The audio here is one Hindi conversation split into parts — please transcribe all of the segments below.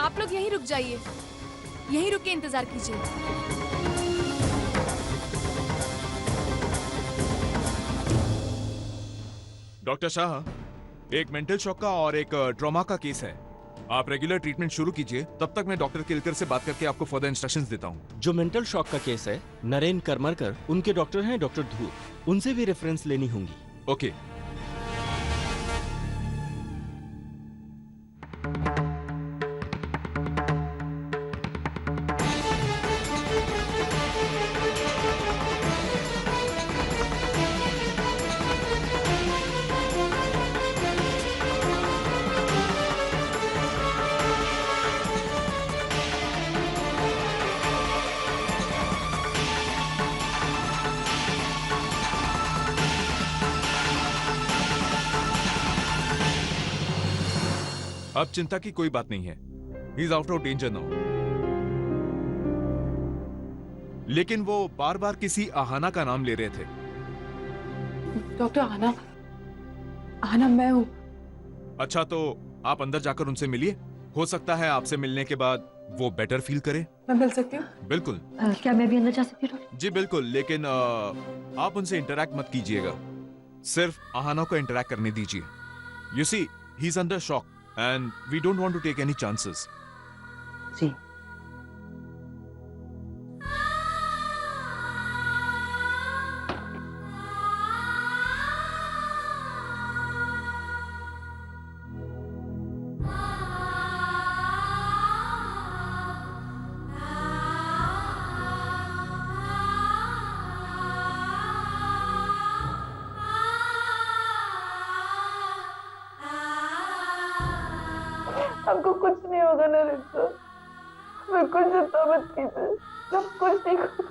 आप लोग यहीं रुक जाइए, यहीं रुक के इंतजार कीजिए। डॉक्टर शाह, एक मेंटल शॉक का और एक ट्रॉमा का केस है। आप रेगुलर ट्रीटमेंट शुरू कीजिए, तब तक मैं डॉक्टर केलकर से बात करके आपको फर्दर इंस्ट्रक्शंस देता हूँ। जो मेंटल शॉक का केस है, नरेन करमरकर, उनके डॉक्टर हैं डॉक्टर धूप, उनसे भी रेफरेंस लेनी होंगी। ओके। अब चिंता की कोई बात नहीं है। He is out of danger now. लेकिन वो बार बार किसी आहाना का नाम ले रहे थे। डॉक्टर आना, आना मैं हूँ। अच्छा, तो आप अंदर जाकर उनसे मिलिए। हो सकता है आपसे मिलने के बाद वो बेटर फील करे। मैं मिल सकती हूँ? बिल्कुल। क्या मैं भी अंदर जा सकती हूँ? जी बिल्कुल, लेकिन आप उनसे इंटरैक्ट मत कीजिएगा। सिर्फ आहाना को इंटरैक्ट करने दीजिए। You see, he is under shock and we don't want to take any chances. जी। हमको कुछ नहीं होगा नरेन सर, बिल्कुल चिंता मत कीजिए, सब कुछ ठीक होगा।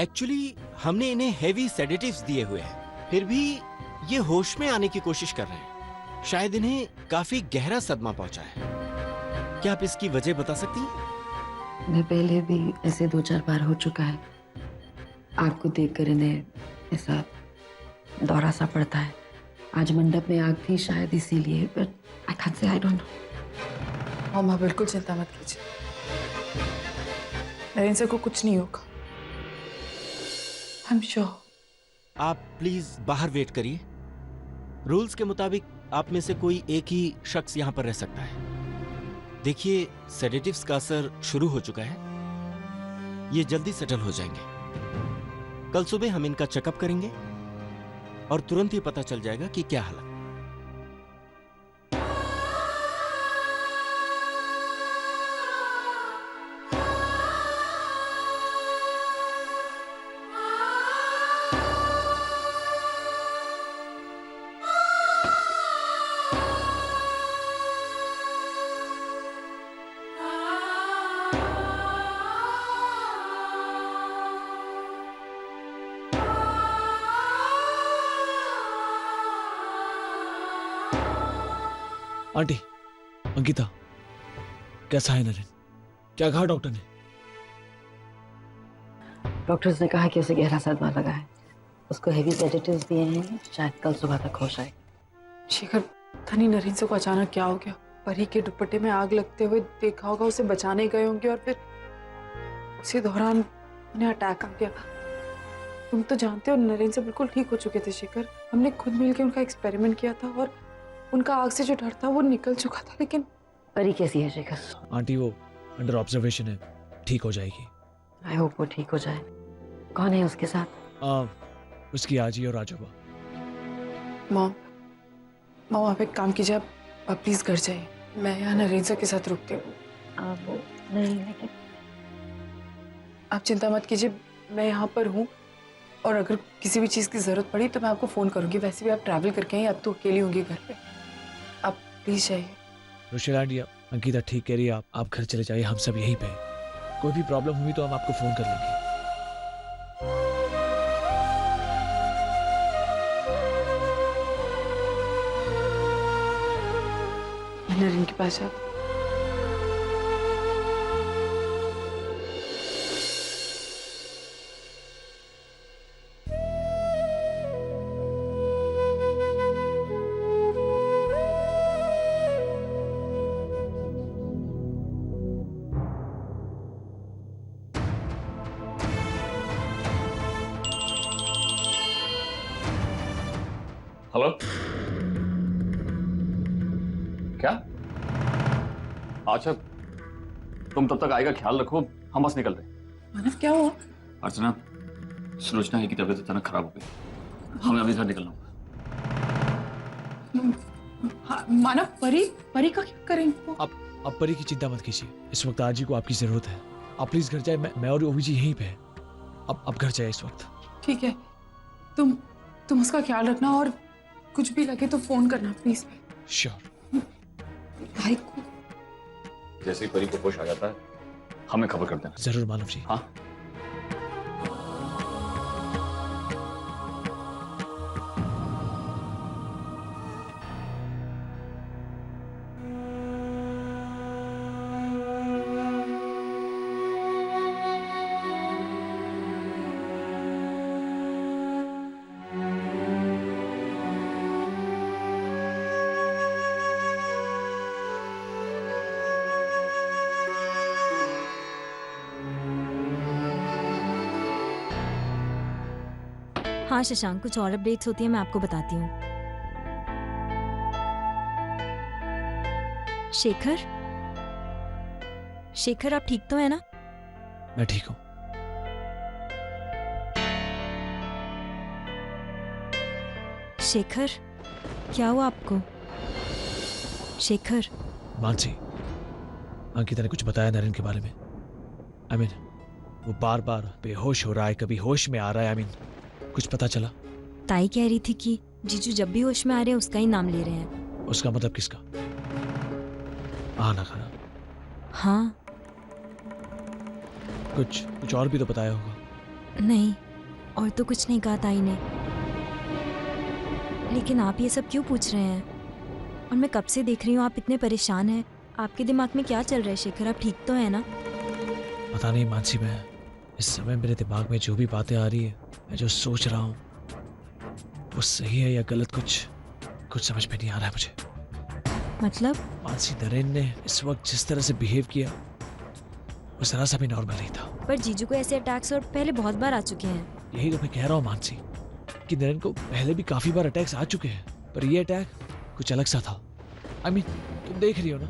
एक्चुअली हमने इन्हें हेवी सेडेटिव्स दिए हुए हैं, फिर भी ये होश में आने की कोशिश कर रहे हैं। शायद इन्हें काफी गहरा सदमा पहुंचा है। क्या आप इसकी वजह बता सकती हैं? मैं पहले भी ऐसे 2-4 बार हो चुका है। आपको देखकर इन्हें ऐसा दौरा सा पड़ता है। आज मंडप में आग थी शायद इसीलिए, but I can't say, I don't know. मामा बिल्कुल चिंता मत कीजिए, नरेन सर को कुछ नहीं होगा। I am sure. आप प्लीज बाहर वेट करिए। रूल्स के मुताबिक आप में से कोई एक ही शख्स यहाँ पर रह सकता है। देखिए, सेडेटिव्स का असर शुरू हो चुका है, ये जल्दी सेटल हो जाएंगे। कल सुबह हम इनका चेकअप करेंगे और तुरंत ही पता चल जाएगा कि क्या हालत। आंटी, अंकिता, कैसा है नरेन? क्या कहा डॉक्टर ने? डॉक्टर्स ने कहा कि उसे गहरा सदमा लगा है। उसको हेवी सेडेटिव्स दिए हैं, शायद कल सुबह तक होश आए। शेखर, पता नहीं नरेन सर को अचानक क्या हो गया। परी के दुपट्टे में आग लगते हुए देखा होगा, उसे बचाने गए होंगे और फिर उसी दौरान उन्हें अटैक आ गया। तुम तो जानते हो नरेन सर बिल्कुल ठीक हो चुके थे शेखर। हमने खुद मिलकर उनका एक्सपेरिमेंट किया था और उनका आग से जो डर था वो निकल चुका था। लेकिन परी कैसी है शेखर? आंटी, वो अंडर ऑब्जर्वेशन है, ठीक हो जाएगी। आई होप वो ठीक हो जाए। कौन है उसके साथ? उसकी आजी और राजूबा। मॉम आप एक काम कीजिए, आप प्लीज घर जाइए। मैं यहाँ नरेन सर के साथ रुकती हूँ। नहीं, लेकिन आप चिंता मत कीजिए, मैं यहाँ पर हूँ और अगर किसी भी चीज़ की जरूरत पड़ी तो मैं आपको फोन करूँगी। वैसे भी आप ट्रैवल करके आई, अब तो अकेली होंगी घर पे। प्लीज जाइए। रोशेला आंटी, अंकिता ठीक कह रही है, आप घर चले जाइए, हम सब यहीं पे हैं। कोई भी प्रॉब्लम हुई तो हम आपको फोन कर लेंगे। मैं नरेन के पास जाती हूँ। हेलो, क्या? अच्छा, तुम तब तक आएगा ख्याल रखो, हम बस निकल रहे। मानव क्या हुआ? अर्चना, सुलोचना की तबीयत अचानक खराब हो गई, हमें अभी घर निकलना होगा। हाँ, मानव परी का क्या करेंगे? आप परी की चिंता मत कीजिए, इस वक्त आजी को आपकी जरूरत है। आप प्लीज घर जाए, मैं और ओवी जी यहीं पे हैं। आप घर जाए इस वक्त। ठीक है, तुम उसका ख्याल रखना और कुछ भी लगे तो फोन करना प्लीज। श्योर। भाई को जैसे ही परी को होश आ जाता है हमें खबर कर देना। जरूर मानव जी। हाँ। हाँ शशांक, कुछ और अपडेट्स होती है मैं आपको बताती हूँ। शेखर आप ठीक तो है ना? मैं ठीक हूँ। शेखर, क्या हुआ आपको? शेखर। मानसी, अंकिता ने कुछ बताया नरेन के बारे में। I mean, वो बार बार बेहोश हो रहा है, कभी होश में आ रहा है। I mean, कुछ पता चला? ताई कह रही थी कि जीजू जब भी होश में आ रहे हैं उसका ही नाम ले रहे हैं। उसका मतलब किसका? आना खाना? हाँ। कुछ और भी तो बताया होगा। नहीं, और तो कुछ नहीं कहा ताई ने। लेकिन आप ये सब क्यों पूछ रहे हैं? और मैं कब से देख रही हूँ आप इतने परेशान हैं। आपके दिमाग में क्या चल रहा है शेखर? आप ठीक तो है ना? पता नहीं मानसी, मैं इस समय मेरे दिमाग में जो भी बातें आ रही है, मैं जो सोच रहा हूँ वो सही है या गलत, कुछ समझ में नहीं आ रहा है मुझे। मतलब? मानसी, नरेन ने इस वक्त जिस तरह से बिहेव किया वो जरा सा भी नॉर्मल नहीं था। पर जीजू को ऐसे अटैक्स और पहले बहुत बार आ चुके हैं। यही तो मैं कह रहा हूँ मानसी, कि नरेन को पहले भी काफी बार अटैक्स आ चुके हैं, पर ये अटैक कुछ अलग सा था। I mean, तुम देख रही हो ना,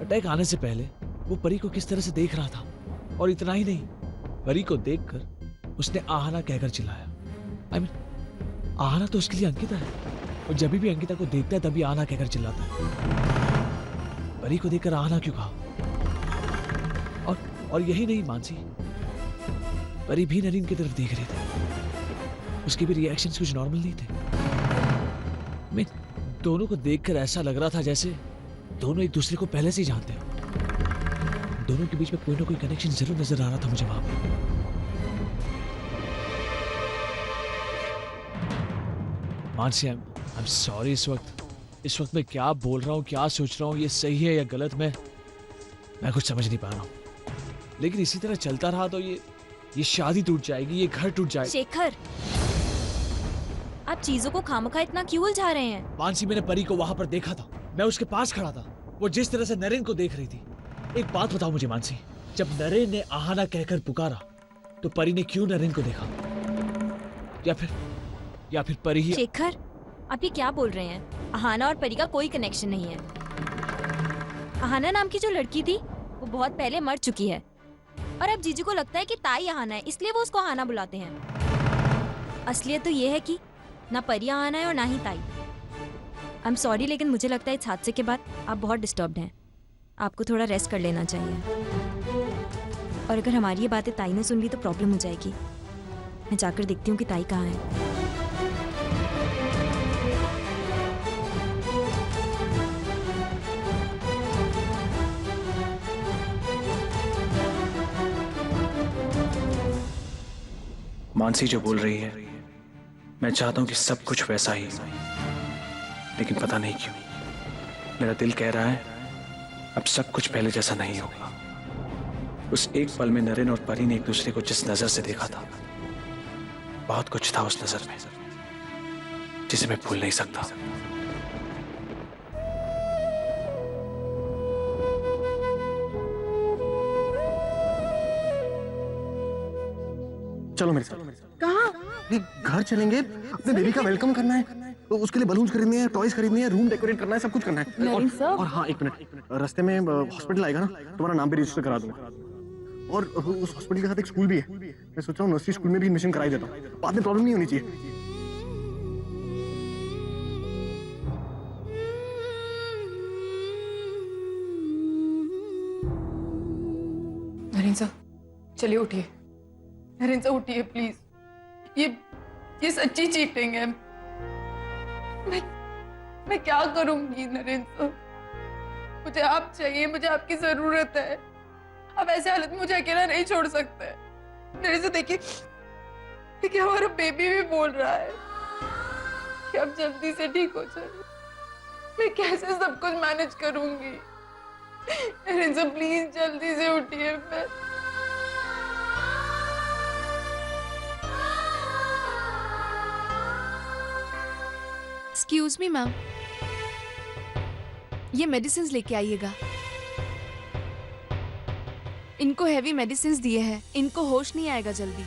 अटैक आने से पहले वो परी को किस तरह से देख रहा था। और इतना ही नहीं, परी को देखकर उसने आहाना कहकर चिल्लाया। I mean, आहाना तो उसके लिए अंकिता है, और जब भी अंकिता को देखता है तभी आहाना कहकर चिल्लाता है। परी को देखकर आहाना क्यों कहा? और यही नहीं मानसी, परी भी नरेन की तरफ देख रही थी, उसके भी रिएक्शंस कुछ नॉर्मल नहीं थे। मैं दोनों को देखकर ऐसा लग रहा था जैसे दोनों एक दूसरे को पहले से ही जानते हैं। दोनों के बीच में कोई ना कोई कनेक्शन जरूर नजर आ रहा था मुझे वहां पर। मानसी, आई एम सॉरी। इस वक्त मैं क्या बोल रहा हूँ, क्या सोच रहा हूँ, ये सही है या गलत, मैं कुछ समझ नहीं पा रहा हूँ। लेकिन इसी तरह चलता रहा तो ये शादी टूट जाएगी, ये घर टूट जाएगा। शेखर, आप चीजों को खामखा इतना क्यों उलझा रहे हैं? मानसी, मैंने परी को वहां पर देखा था, मैं उसके पास खड़ा था, वो जिस तरह से नरेन को देख रही थी। एक बात बताओ मुझे मानसी, जब नरेन ने आहाना कहकर पुकारा तो परी ने क्यों नरेन को देखा? या फिर परी ही? शेखर, आप ये क्या बोल रहे हैं? आहाना और परी का कोई कनेक्शन नहीं है। आहाना नाम की जो लड़की थी वो बहुत पहले मर चुकी है, और अब जीजू को लगता है कि ताई आहाना है, इसलिए वो उसको आहाना बुलाते हैं। असलियत तो ये है कि ना परी आहाना है और ना ही ताई। आई एम सॉरी, लेकिन मुझे लगता है इस हादसे के बाद आप बहुत डिस्टर्ब्ड हैं। आपको थोड़ा रेस्ट कर लेना चाहिए, और अगर हमारी ये बातें ताई ने सुन ली तो प्रॉब्लम हो जाएगी। मैं जाकर देखती हूँ कि ताई कहाँ है। मानसी जो बोल रही है, मैं चाहता हूं कि सब कुछ वैसा ही हो, लेकिन पता नहीं क्यों मेरा दिल कह रहा है अब सब कुछ पहले जैसा नहीं होगा। उस एक पल में नरेन और परी ने एक दूसरे को जिस नजर से देखा था, बहुत कुछ था उस नजर में जिसे मैं भूल नहीं सकता। चलो मेरे साथ। कहाँ? घर चलेंगे, अपने बेबी का वेलकम करना है, तो उसके लिए बलून्स खरीदने हैं, टॉयज खरीदने हैं, रूम डेकोरेट करना है, सब कुछ करना है। और हाँ, एक मिनट, रास्ते में हॉस्पिटल आएगा ना, तुम्हारा नाम भी रजिस्टर करा दूंगा। और उस हॉस्पिटल के साथ एक स्कूल भी है, मैं सोच रहा हूँ नर्सरी स्कूल में भी एडमिशन कराई देता हूँ, बाद में प्रॉब्लम नहीं होनी चाहिए। नरेन सर, चलिए उठिए। नरेन सर उठिए प्लीज, ये सच्ची चीटिंग है। मैं क्या करूंगी नरेन सर? मुझे आप चाहिए, मुझे आपकी जरूरत है। अब ऐसे हालत में मुझे अकेला नहीं छोड़ सकते। नरेन सर देखिए हमारा बेबी भी बोल रहा है कि अब जल्दी से ठीक हो जाए। मैं कैसे सब कुछ मैनेज करूंगी? नरेन सर प्लीज जल्दी से उठिए। एक्सक्यूज मी मैम, ये मेडिसिन लेके आइएगा। इनको हैवी मेडिसिन दिए हैं, इनको होश नहीं आएगा जल्दी।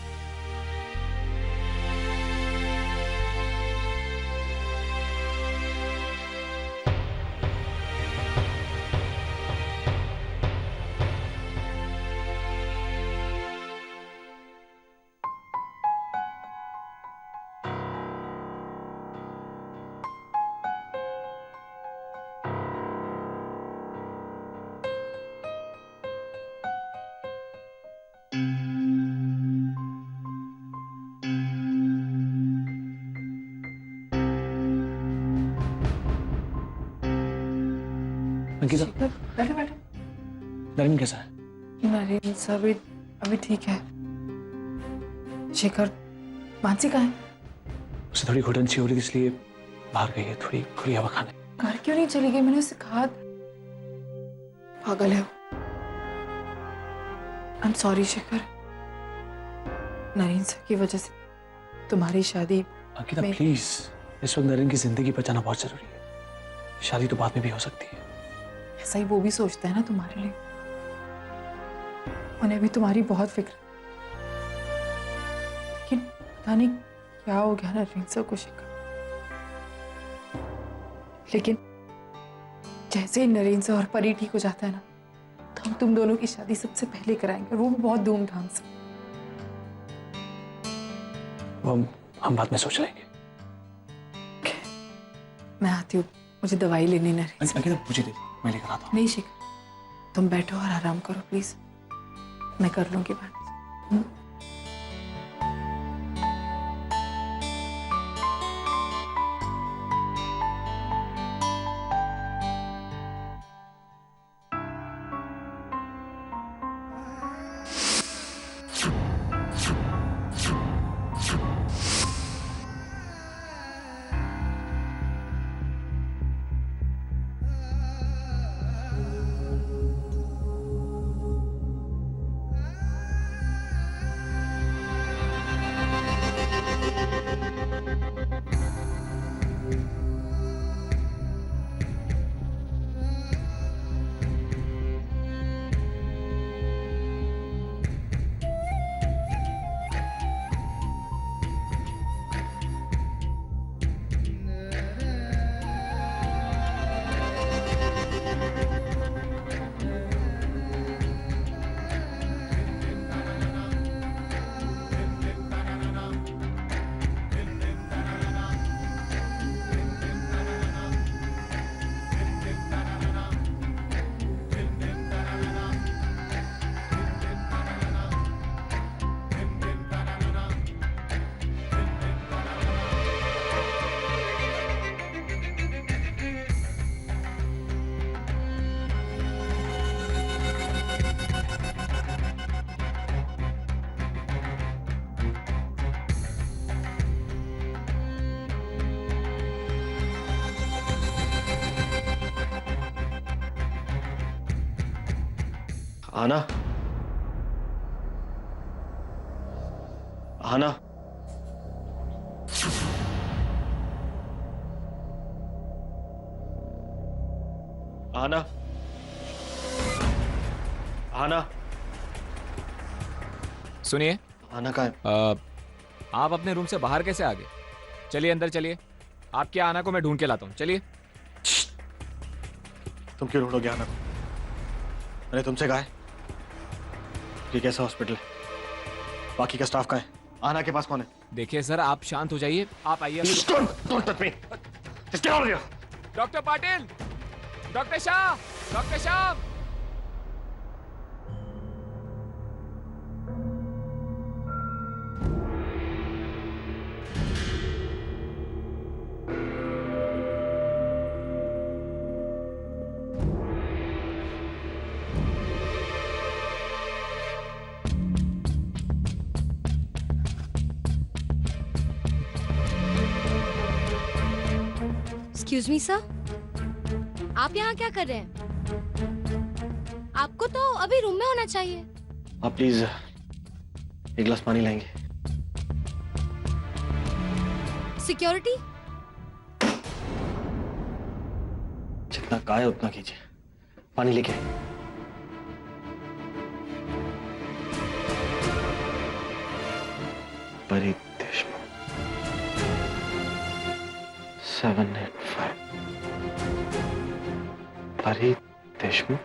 अंकिता, बैठो बैठो। नरेन कैसा है? नरेन सर अभी ठीक है। शेखर, मानसी कहाँ है? उसे थोड़ी घुटन सी हो रही थी, इसलिए बाहर गई है थोड़ी खुली हवा खाने। घर क्यों नहीं चली गई? मैंने उसे कहा। पागल है वो। I am sorry Shekhar, Naren sir की वजह से तुम्हारी शादी। अंकिता प्लीज, इस वक्त नरेन की जिंदगी बचाना बहुत जरूरी है। शादी तो बाद में भी हो सकती है। ऐसा ही वो भी सोचते हैं ना तुम्हारे लिए। उन्हें भी तुम्हारी बहुत फिक्र है। लेकिन पता नहीं क्या हो गया नरेन सर को शेखर। लेकिन जैसे ही नरेन सर और परी ठीक हो जाता है ना, तो हम तुम दोनों की शादी सबसे पहले कराएंगे, वो भी बहुत धूमधाम से। वो हम बाद में सोच लेंगे। मैं आती हूँ, मुझे दवाई लेनी नरेन सर। अंकिता मुझे दे, मैं लेकर आता हूँ। नहीं शेखर, तुम बैठो और आराम करो प्लीज, मैं कर लूंगी बात। आना, आना, आना, आना, सुनिए, आना का है? आप अपने रूम से बाहर कैसे आ गए? चलिए अंदर चलिए, आपकी आना को मैं ढूंढ के लाता हूँ। चलिए। तुम क्यों ढूंढोगे आना को? मैंने तुमसे कहा है ये कैसा हॉस्पिटल है? बाकी का स्टाफ कहाँ है? आना के पास कौन है? देखिए सर, आप शांत हो जाइए, आप आइए। Don't touch me. Just get out of here. Doctor Patil, doctor Shah, doctor Shah. Excuse me sir, आप यहाँ क्या कर रहे हैं? आपको तो अभी रूम में होना चाहिए। आप प्लीज एक गिलास पानी लाएंगे? सिक्योरिटी? जितना कहा है उतना कीजिए। पानी लेके आइए। परी देशमुख 785। परी देशमुख।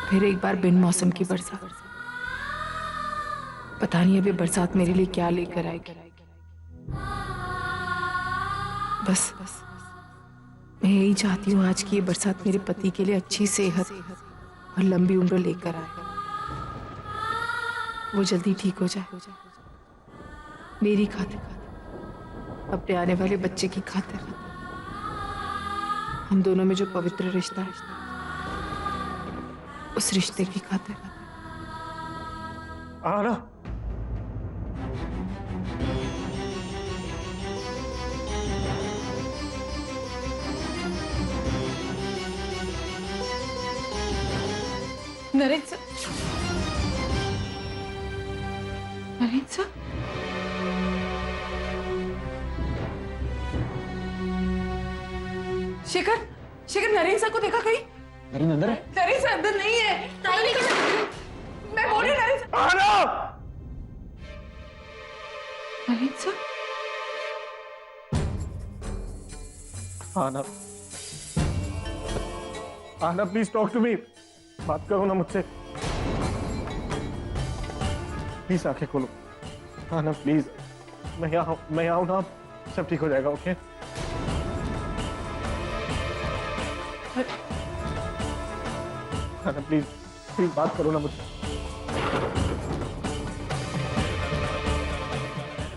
फिर एक बार बिन मौसम की बरसात। पता नहीं अभी बरसात मेरे लिए क्या लेकर आएगी। बस मैं यही चाहती हूँ आज की ये बरसात मेरे पति के लिए अच्छी सेहत और लंबी उम्र लेकर आए। वो जल्दी ठीक हो जाए, मेरी खातिर, अपने आने वाले बच्चे की खातिर, हम दोनों में जो पवित्र रिश्ता है उस रिश्ते की खातिर। Ana. Naren sir, Naren sir, Shekhar, Shekhar Naren sir को देखा कहीं? नरेन अंदर है? नरेन सर अंदर नहीं है। मैं बोल रही नरेन सर। नरेन सर, आना, आना प्लीज टॉक टू मी, बात करो ना मुझसे, प्लीज आंखें खोलो, आना प्लीज, मैं यहाँ हूँ ना, सब ठीक हो जाएगा, ओके? आना प्लीज, प्लीज बात करो ना मुझसे,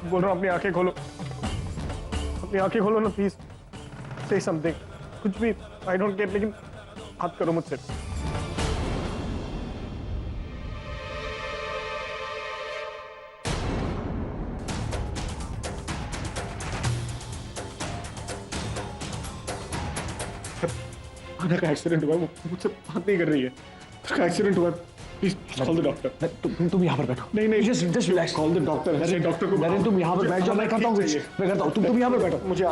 बोल रहा हूँ अपनी आंखें खोलो, अपनी आंखें खोलो ना प्लीज, से समथिंग, कुछ भी, आई डोंट केयर, लेकिन बात करो मुझसे। आना का एक्सीडेंट हुआ, वो मुझसे बात नहीं कर रही है, उसका एक्सीडेंट हुआ, प्लीज कॉल द डॉक्टर। तुम यहाँ पर बैठो, नहीं just relax, call the doctor, doctor को, नरेन तुम यहाँ पर बैठ जाओ, मैं करता हूँ, तुम यहाँ पर बैठो, मुझे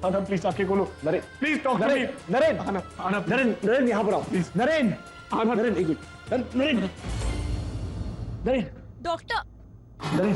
आना प्लीज आंखें खोलो, Naren please talk to me, Naren Ana Naren यहाँ पर आओ प्लीज, नरेन आना, नरेन एक मिनट, नरेन डॉक्टर नरेन